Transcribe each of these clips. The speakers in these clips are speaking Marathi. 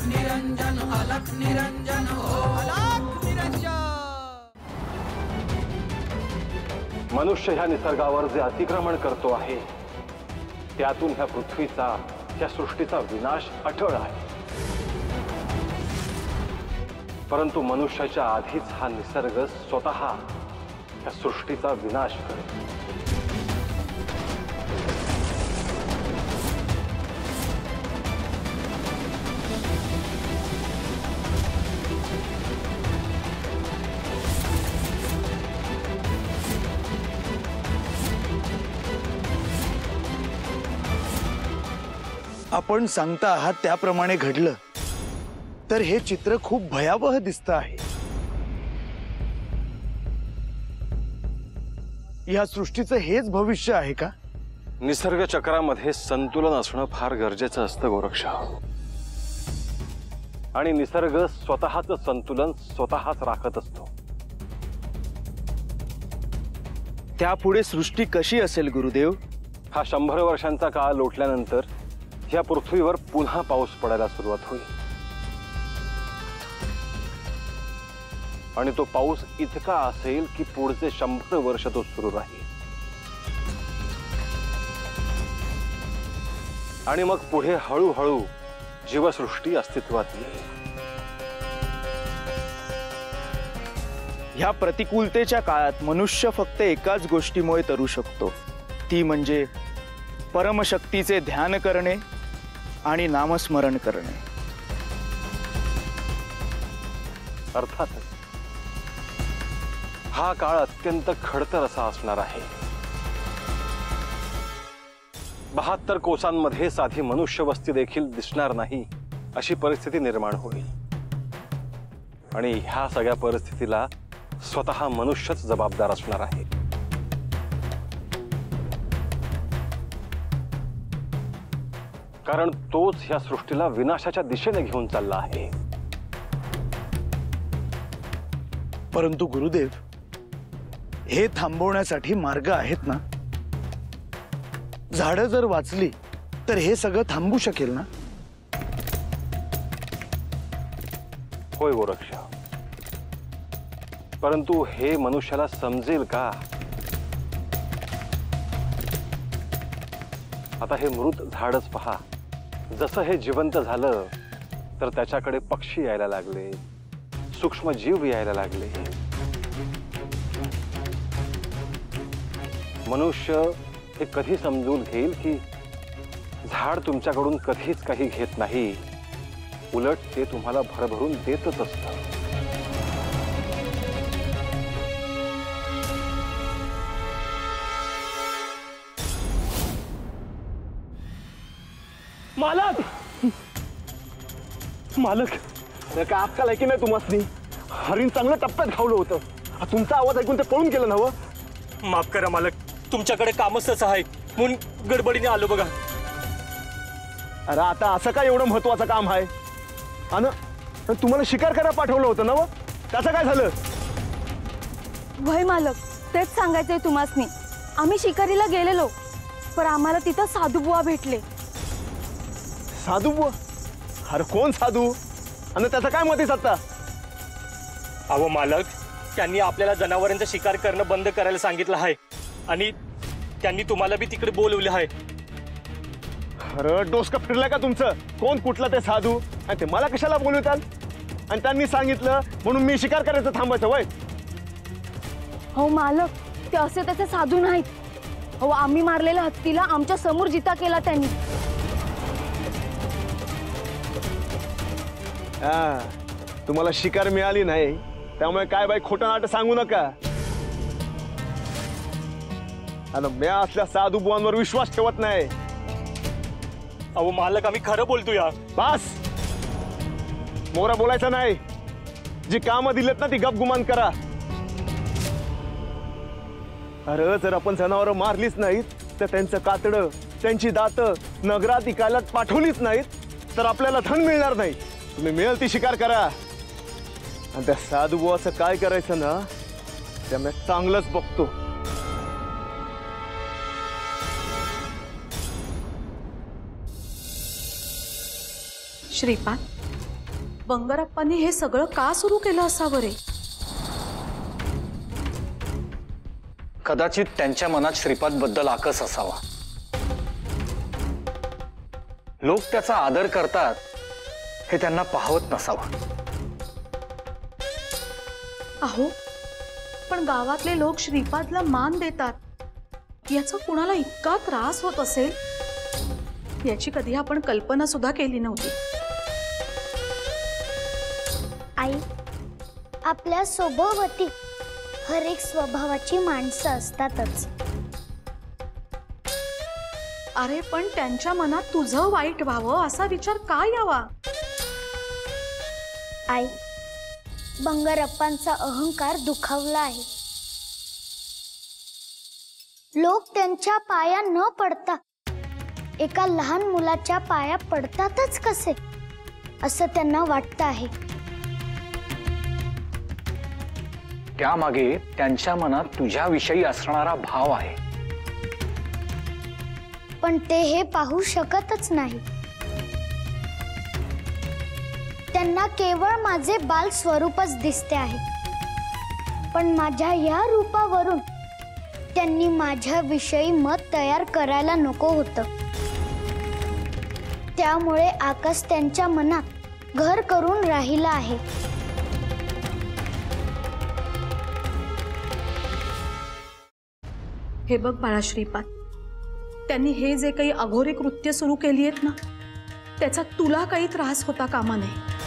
निरंजन अलख निरंजन अलख निरंजन। मनुष्य ह्या निसर्गावर जे अतिक्रमण करतो आहे त्यातून ह्या पृथ्वीचा, ह्या सृष्टीचा विनाश अटळ आहे। परंतु मनुष्याच्या आधीच हा निसर्ग स्वतः ह्या सृष्टीचा विनाश करेल। आपण सांगता आहात त्याप्रमाणे घडलं तर हे चित्र खूप भयावह दिसतं आहे। या सृष्टीचं हेच भविष्य आहे का? निसर्ग चक्रामध्ये संतुलन असणं फार गरजेचं असतं गोरक्ष। आणि निसर्ग स्वतःचं संतुलन स्वतःच राखत असतो। त्यापुढे सृष्टी कशी असेल गुरुदेव? हा 100 वर्षांचा काळ लोटल्यानंतर या पृथ्वीवर पुन्हा पाऊस पडायला सुरुवात होईल। आणि तो पाऊस इतका असेल की पुढचे 100 वर्ष तो सुरू राहील। आणि मग पुढे हळूहळू जीवसृष्टी अस्तित्वात येईल। ह्या प्रतिकूलतेच्या काळात मनुष्य फक्त एकाच गोष्टीमुळे तरू शकतो, ती म्हणजे परमशक्तीचे ध्यान करणे आणि नामस्मरण करणे। अर्थातच हा काळ अत्यंत खडतर असा असणार आहे। 72 कोसांमध्ये साधी मनुष्य वस्ती देखील दिसणार नाही अशी परिस्थिती निर्माण होईल। आणि ह्या सगळ्या परिस्थितीला स्वतः मनुष्यच जबाबदार असणार आहे। कारण तोच ह्या सृष्टीला विनाशाच्या दिशेने घेऊन चालला आहे। परंतु गुरुदेव, हे थांबवण्यासाठी मार्ग आहेत ना? झाडं जर वाचली तर हे सगळं थांबू शकेल ना? होय गोरक्ष, परंतु हे मनुष्याला समजेल का? आता हे मृत झाडच पहा, जसं हे जिवंत झालं तर त्याच्याकडे पक्षी यायला लागले, सूक्ष्म जीव यायला लागले। मनुष्य हे कधी समजून घेईल की झाड तुमच्याकडून कधीच काही घेत नाही, उलट ते तुम्हाला भरभरून देतच असतं। मालक, मालक, काय अक्कल आहे की नाही तुम्हाला? हरिण चांगलं टप्प्यात खावलं होतं, तुमचा आवाज ऐकून ते पळून गेलं नव? माफ करा मालक, तुमच्याकडे कामच तसं आहे म्हणून गडबडीने आलो बघा। अरे आता असं काय एवढं महत्वाचं काम आहे? आणि तुम्हाला शिकार करायला पाठवलं होतं नव, त्याचं काय झालं? वय मालक, तेच सांगायचंय तुम्हासनी। आम्ही शिकारीला गेलेलो पण आम्हाला तिथं साधूबुवा भेटले। साधूबुवा? अरे कोण साधू आणि त्याचं काय मत आहे आता? अहो मालक, त्यांनी आपल्याला जनावरांचा शिकार करणं बंद करायला सांगितलं आहे आणि त्यांनी तुम्हाला बी तिकडे बोलवले आहे। अरे डोसकं फिरलं का तुमचं? कोण कुठला ते साधू आणि ते मला कशाला बोलवताल? आणि त्यांनी सांगितलं म्हणून मी शिकार करायचं थांबायचं वय? हो मालक, ते असे त्याचे साधू नाहीत। हो, आम्ही मारलेल्या हत्तीला आमच्या समोर जिता केला त्यांनी। तुम्हाला शिकार मिळाली नाही त्यामुळे काय बाई खोटं नाटं सांगू नका। आणि मी असल्या साधू बुवांवर विश्वास ठेवत नाही। अहो मालक, आम्ही खरं बोलतो या। बस, मोरा बोलायचं नाही। जी कामं दिलेत ना ती गपगुमान करा। अरे जर आपण जनावरं मारलीच नाहीत तर त्यांचं कातडं, त्यांची दातं नगरात इकायला पाठवलीच नाहीत तर आपल्याला धन मिळणार नाही। तुम्ही मिळेल ती शिकार करा आणि त्या साधू बुवाचं काय करायचं ना ते मी चांगलंच बघतो। श्रीपाद, बंगारप्पांनी हे सगळं का सुरू केलं असावं रे? कदाचित त्यांच्या मनात श्रीपादबद्दल आकस असावा. लोक त्याचा आदर करतात हे त्यांना पाहवत नसावं. अहो, पण गावातले लोक श्रीपादला मान देतात. याचा कुणाला इतका त्रास होत असेल याची कधी आपण कल्पना सुद्धा केली नव्हती. आई, आपल्या सोबती हर एक स्वभावाची माणसं असतातच. अरे पण त्यांच्या मनात तुझं वाईट व्हावं असा विचार का यावा? आई, बंगारप्पांचा अहंकार दुखावला आहे. लोक त्यांच्या पाया न पडता एका लहान मुलाच्या पाया पडतातच कसे असं त्यांना वाटतं आहे. त्यामागे त्यांच्या मनात तुझ्याविषयी असणारा भाव आहे. पण ते हे पाहू शकतच नाही. त्यांना केवळ माझे बाल स्वरूपच दिसते आहे. पण माझ्या या रूपावरून त्यांनी माझ्याविषयी मत तयार करायला नको होतं. त्यामुळे आकाश त्यांच्या मनात घर करून राहिला आहे. हे बघ बाळा श्रीपाद, त्यांनी हे जे काही अघोरी कृत्य सुरू केली आहेत ना, त्याचा तुला काही त्रास होता कामा नये.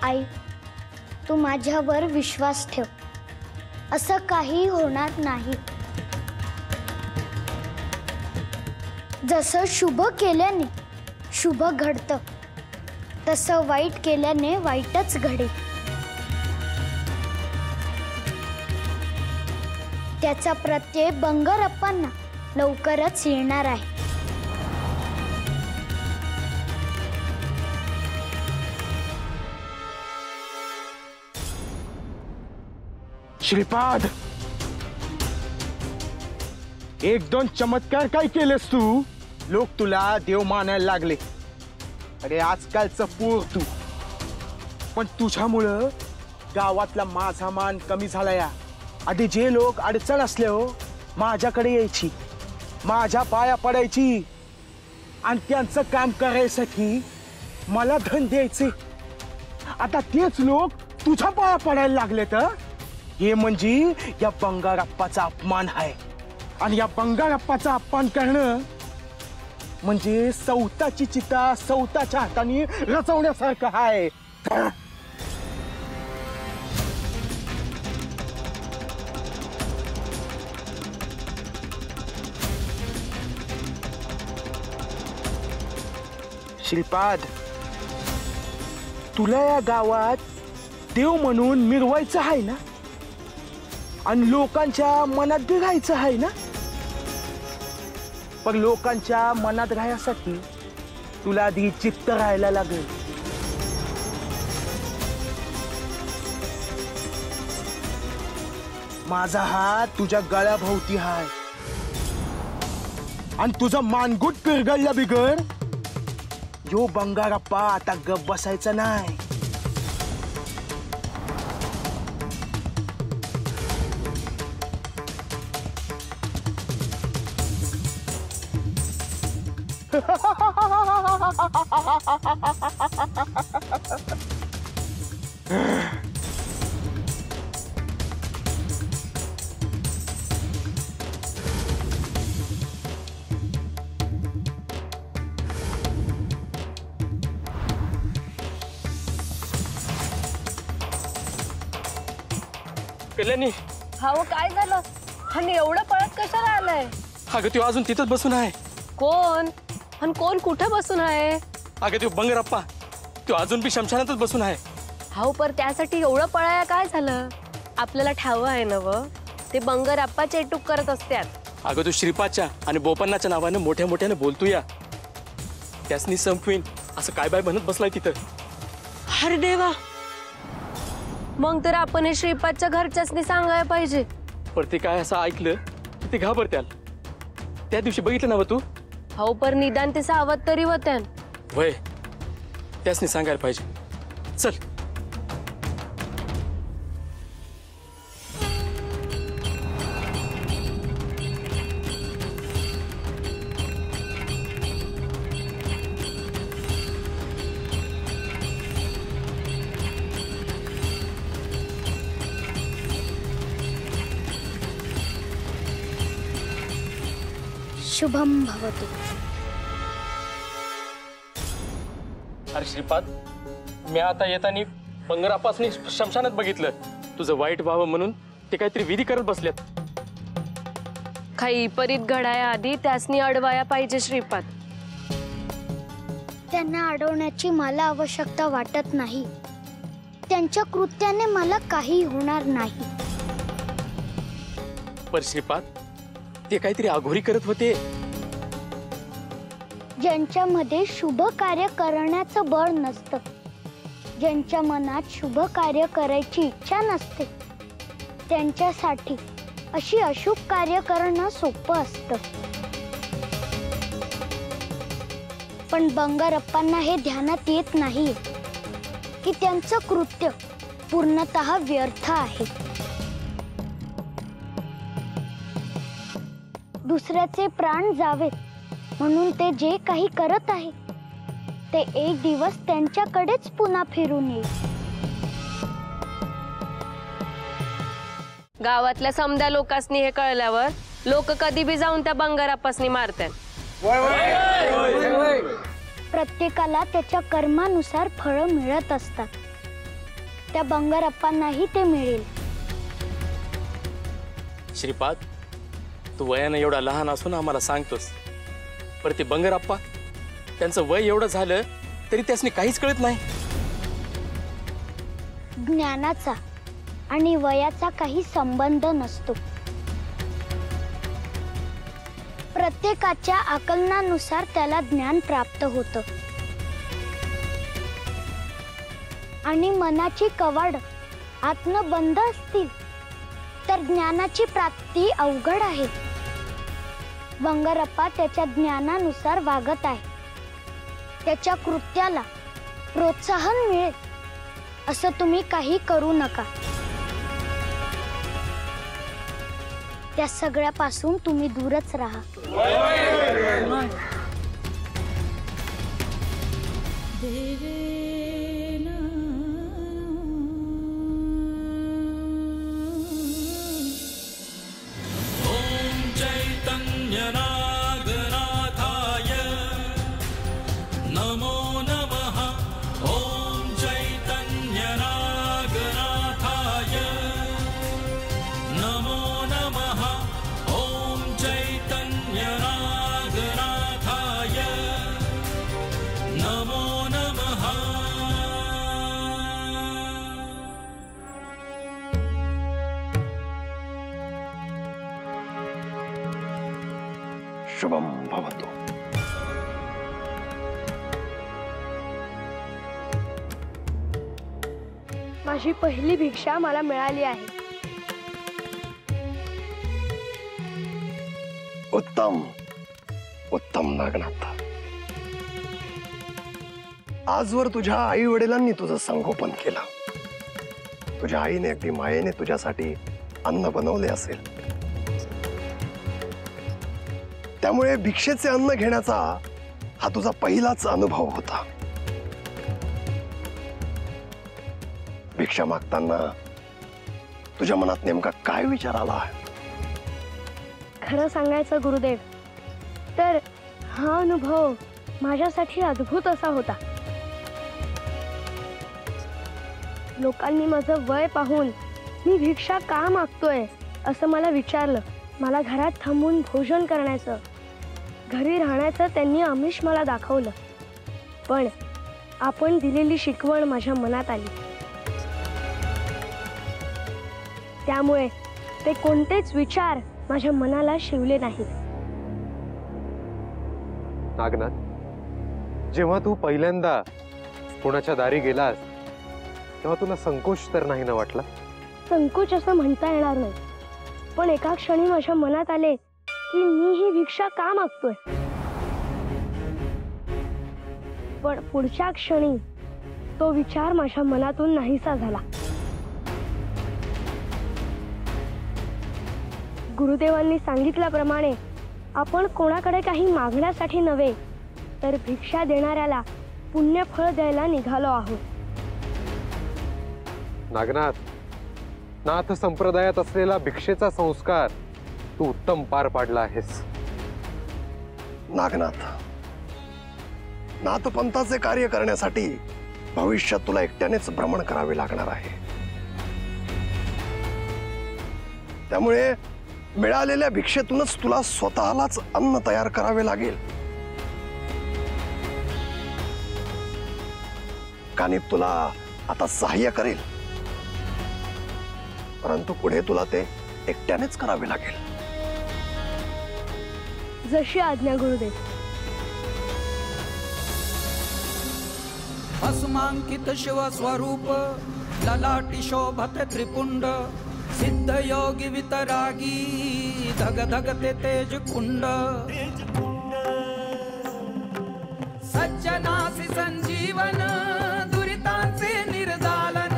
आई, तू माझ्यावर विश्वास ठेव. असं काही होणार नाही. जसं शुभ केल्याने शुभ घडतं तसं वाईट केल्याने वाईटच घडेल. त्याचा प्रत्यय बंगारप्पांना लवकरच येणार आहे. श्रीपाद, एक दोन चमत्कार काय केलेस तू? लोक तुला देव मानायला लागले. अरे आजकालचं पोर तू. पण तुझ्यामुळं गावातला माझा मान कमी झाला. या आधी जे लोक अडचण असले हो माझ्याकडे यायची, माझ्या पाया पडायची आणि त्यांचं काम करायसाठी मला धन द्यायचे. आता तेच लोक तुझ्या पाया पडायला लागले. तर हे म्हणजे या बंगारप्पाचा अपमान आहे. आणि या बंगारप्पाचा अपमान करणं म्हणजे सौताची चिता सौताच्या हाताने रचवण्यासारखं आहे. श्रीपाद, तुला या गावात देव म्हणून मिरवायचं आहे ना, आणि लोकांच्या मनात बी राहायचं आहे ना. पण लोकांच्या मनात राहण्यासाठी तुला आधी चित्त राहायला लागेल. माझा हात तुझ्या गळ्याभोवती आहे आणि तुझा मानगुट पिरगळला बिगर यो बंगारप्पा आता गप बसायचा नाही. कल्याणी, हो काय झालं? आणि एवढं पळत कशाला आलाय? अगं तो अजून तिथंच बसून आहे. कोण? आणि कोण कुठे बसून आहे? अगं तो बंगारप्पा, तो अजून बी शमशानातच बसून आहे. हो, पर त्यासाठी एवढं पळाया काय झालं? आपल्याला ठावं आहे ना व, ते बंगारप्पा चेटूक करत असतात. अगं तो श्रीपादच्या आणि बोपन्नाच्या नावाने मोठ्या मोठ्याने बोलतो या. त्यासनी संपवीन असं काय बाय म्हणत बसलाय तिथं. अरे देवा, मग तर आपण हे श्रीपादच्या घरच्यासनी सांगायला पाहिजे. पण ते काय असं ऐकलं की ते घाबरत्याल. त्या दिवशी बघितलं ना तू? हो, पर निदान ते सावध तरी होत्यान. वय त्यासनी सांगायला पाहिजे. चल. शुभम भवतु. अरे श्रीपाद, मी आता येताना बंगरापासनी शमशानात बघितलं. तुझं वाईट व्हावं म्हणून ते काहीतरी विधी करत बसल्यात. काही परीत घडाया आधी त्यासनी अडवाया पाहिजे श्रीपाद. त्यांना अडवण्याची मला आवश्यकता वाटत नाही. त्यांच्या कृत्याने मला काही होणार नाही. पर श्रीपाद, ते काहीतरी आघोरी करत होते. ज्यांच्यामध्ये शुभ कार्य करण्याचं बळ नसतं, ज्यांच्या मनात शुभ कार्य करायची इच्छा नसते, त्यांच्यासाठी अशी अशुभ कार्य करणं सोपं असतं. पण बंगारप्पांना हे ध्यानात येत नाही की त्यांचं कृत्य पूर्णतः व्यर्थ आहे. दुसऱ्याचे प्राण जावेत म्हणून ते जे काही करत आहे ते एक दिवस त्यांच्याकडेच पुन्हा फिरून येईल. गावातल्या समद्या लोकांनी हे कळल्यावर लोक कधी बी जाऊन त्या बंगारप्पासनी मारतात. प्रत्येकाला त्याच्या कर्मानुसार फळं मिळत असतात. त्या बंगारप्पांनाही ते मिळेल. श्रीपाद, तू वयानं एवढा लहान असून आम्हाला सांगतोस, पर ते बंगारप्पा त्यांचं वय एवढं झालं तरी त्यासनी काहीच कळत नाही. ज्ञानाचा आणि वयाचा काही संबंध नसतो. प्रत्येकाच्या आकलनानुसार त्याला ज्ञान प्राप्त होतं. आणि मनाची कवाड आतनं बंद असतील तर ज्ञानाची प्राप्ती अवघड आहे. बंगारप्पा त्याच्या ज्ञानानुसार वागत आहे. त्याच्या कृत्याला प्रोत्साहन मिळेल असं तुम्ही काही करू नका. त्या सगळ्यापासून तुम्ही दूरच राहा. शुभम भवतु. माझी पहिली भिक्षा मला मिळाली आहे. उत्तम उत्तम नागनाथ. आजवर तुझ्या आई वडिलांनी तुझं संगोपन केलं. तुझ्या आईने अगदी मायेने तुझ्यासाठी अन्न बनवले असेल. त्यामुळे भिक्षेचे अन्न घेण्याचा हा तुझा पहिलाच अनुभव होता. भिक्षा मागताना तुझ्या मनात नेमका काय विचार आला? खरं सांगायचं गुरुदेव तर हा अनुभव माझ्यासाठी अद्भुत असा होता. लोकांनी माझं वय पाहून मी भिक्षा का मागतोय असं मला विचारलं. मला घरात थांबून भोजन करण्याचं, घरी राहण्याचं त्यांनी आमिष मला दाखवलं. पण आपण दिलेली शिकवण माझ्या मनात आली. त्यामुळे ते कोणतेच विचार माझ्या मनाला शिवले नाहीत. नागनाथ, जेव्हा तू पहिल्यांदा कोणाच्या दारी गेलास तेव्हा तुला संकोच तर नाही ना वाटला? संकोच असं म्हणता येणार नाही, पण एका क्षणी माझ्या मनात आले की मी ही भिक्षा का मागतोय. पण पुढच्या क्षणी तो विचार माझ्या मनातून नाहीसा झाला. गुरुदेवांनी सांगितल्याप्रमाणे आपण कोणाकडे काही मागण्यासाठी नव्हे तर भिक्षा देणाऱ्याला पुण्यफळ द्यायला निघालो आहोत. नागनाथ, नाथ संप्रदायात असलेला भिक्षेचा संस्कार तू उत्तम पार पाडला आहेस. नागनाथ, नाथपंथाचे कार्य करण्यासाठी भविष्यात तुला एकट्यानेच भ्रमण करावे लागणार आहे. त्यामुळे मिळालेल्या भिक्षेतूनच तुला स्वतःलाच अन्न तयार करावे लागेल. कानिप तुला आता सहाय्य करेल, परंतु पुढे तुला ते एकट्यानेच करावे लागेल. जशी आज्ञा गुरुदेव. भस्मांकित शिव स्वरूप ललाटी शोभते त्रिपुंड सिद्ध योगी वितरागी धग धगते तेज कुंड सज्जनासी संजीवन दुरितांचे निर्दालन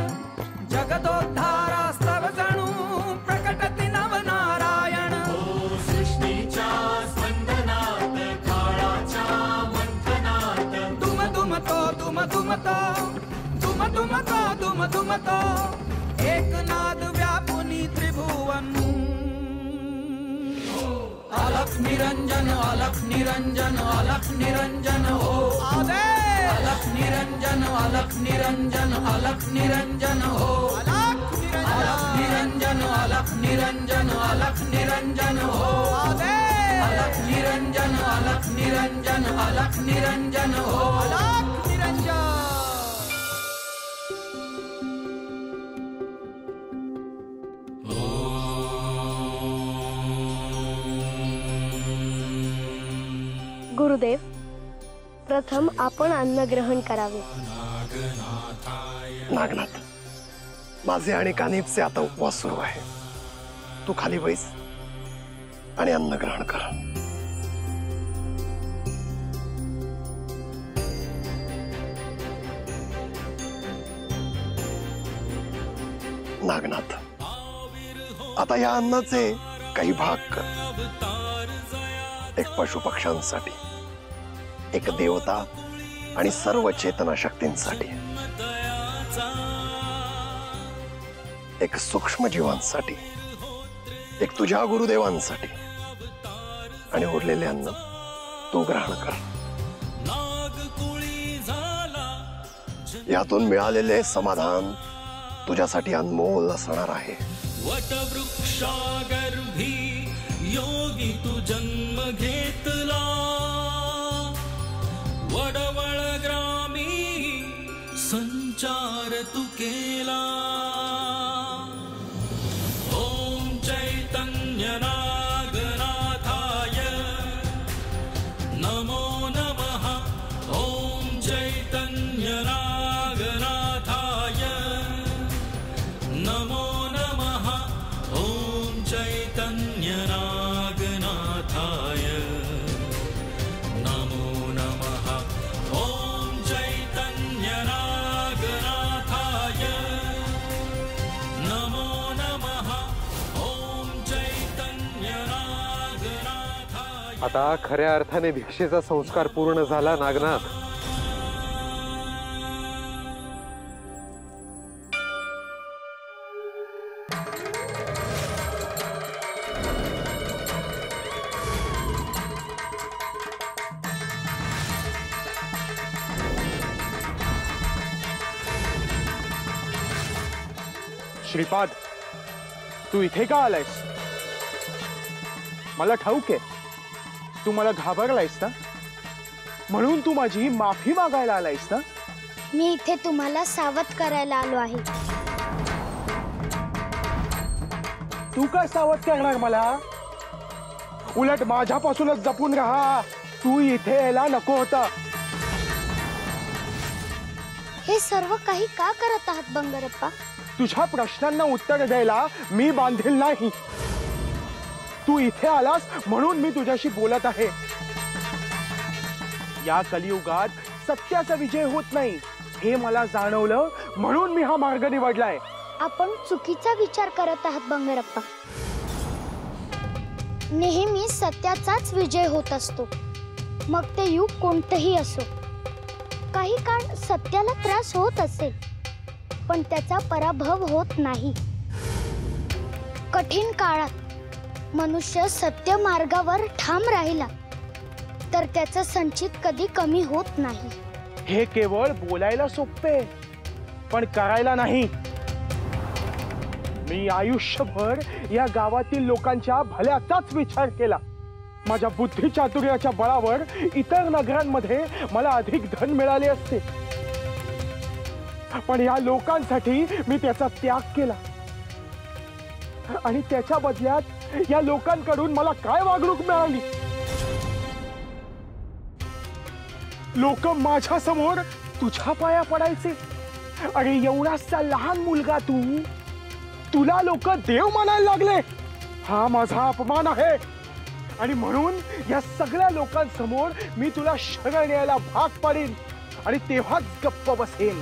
जगदोद्धारास्तव जणू प्रकटति नवनारायण. सृष्टीच्या स्पंदनात काळाच्या मंथनात दुम दुमतो दुम दुमतो दुम दुमतो दुम दुमतो एक नाद व्यापुनी त्रिभुवन. अलख निरंजन अलख निरंजन अलख निरंजन हो आदे. अलख निरंजन अलख निरंजन अलख निरंजन हो. अलख निरंजन अलख निरंजन अलख निरंजन हो आदे. अलख निरंजन अलख निरंजन अलख निरंजन हो. अलख निरंजन. गुरुदेव, प्रथम आपण अन्न ग्रहण करावे. नागनाथ, माझे आणि कानिपचे आता उपवास सुरू आहे. तू खाली बैस आणि अन्न ग्रहण कर. नागनाथ, आता या अन्नाचे काही भाग कर. एक पशुपक्ष्यांसाठी, एक देवता आणि सर्व चेतना शक्तींसाठी, एक सूक्ष्म जीवांसाठी, एक तुझ्या गुरुदेवांसाठी आणि उरलेले अन्न तू ग्रहण कर. यातून मिळालेले समाधान तुझ्यासाठी अनमोल असणार आहे. वटवृक्षागर्भी योगी तू जन्म घेतला, वडवळ ग्रामी संचार तू केला. ओम चैतन्य नागनाथाय नमो नमः. ओम चैतन्य नागनाथाय नमो नमः. ओम चैतन्य नागनाथाय नमो नमः. ओम चैतन्य नागनाथाय नमो नमः. ओम चैतन्य नागनाथाय. आता खऱ्या अर्थाने भिक्षेचा संस्कार पूर्ण झाला नागनाथ. श्रीपाद, तू इथे का आलायस? मला ठाऊक आहे तू मला घाबरलायस ना, म्हणून तू माझी माफी मागायला आलायस ना. मी इथे तुम्हाला सावध करायला आलो आहे. तू काय सावध करणार मला? उलट माझ्यापासूनच जपून राहा. तू इथे यायला नको होता. हे सर्व काही का करत आहात बंगारप्पा? तुझ्या प्रश्नांना उत्तर द्यायला मी बांधील नाही. तू इथे आलास म्हणून मी तुझ्याशी बोलत आहे. या कलियुगात सत्याचा विजय होत नाही हे मला जाणवलं, म्हणून मी हा मार्ग निवडलाय. आपण चुकीचा विचार करत आहात बंगारप्पा. नेहमी सत्याचाच विजय होत असतो, मग ते युग कोणतंही असो. काही काळ सत्याला त्रास होत असेल, पण त्याचा पराभव होत नाही. कठीण काळात मनुष्य सत्य मार्गावर ठाम राहिला तर त्याचा संचित कधी कमी होत नाही. हे केवळ बोलायला सोपे, पण करायला नाही. मी आयुष्यभर या गावातील लोकांच्या भल्याचाच विचार केला. माझ्या बुद्धी चातुर्याच्या बळावर इतर नगरांमध्ये मला अधिक धन मिळाले असते, पण या लोकांसाठी मी त्याचा त्याग केला. आणि त्याच्या बदल्यात या लोकांकडून मला काय वागणूक मिळाली? लोक माझ्या समोर तुझ्या पाया पडायचे. अरे एवढासा लहान मुलगा तुला लोक देव मानायला लागले. हा माझा अपमान आहे, आणि म्हणून या सगळ्या लोकांसमोर मी तुला शरण यायला भाग पाडीन, आणि तेव्हाच गप्प बसेन.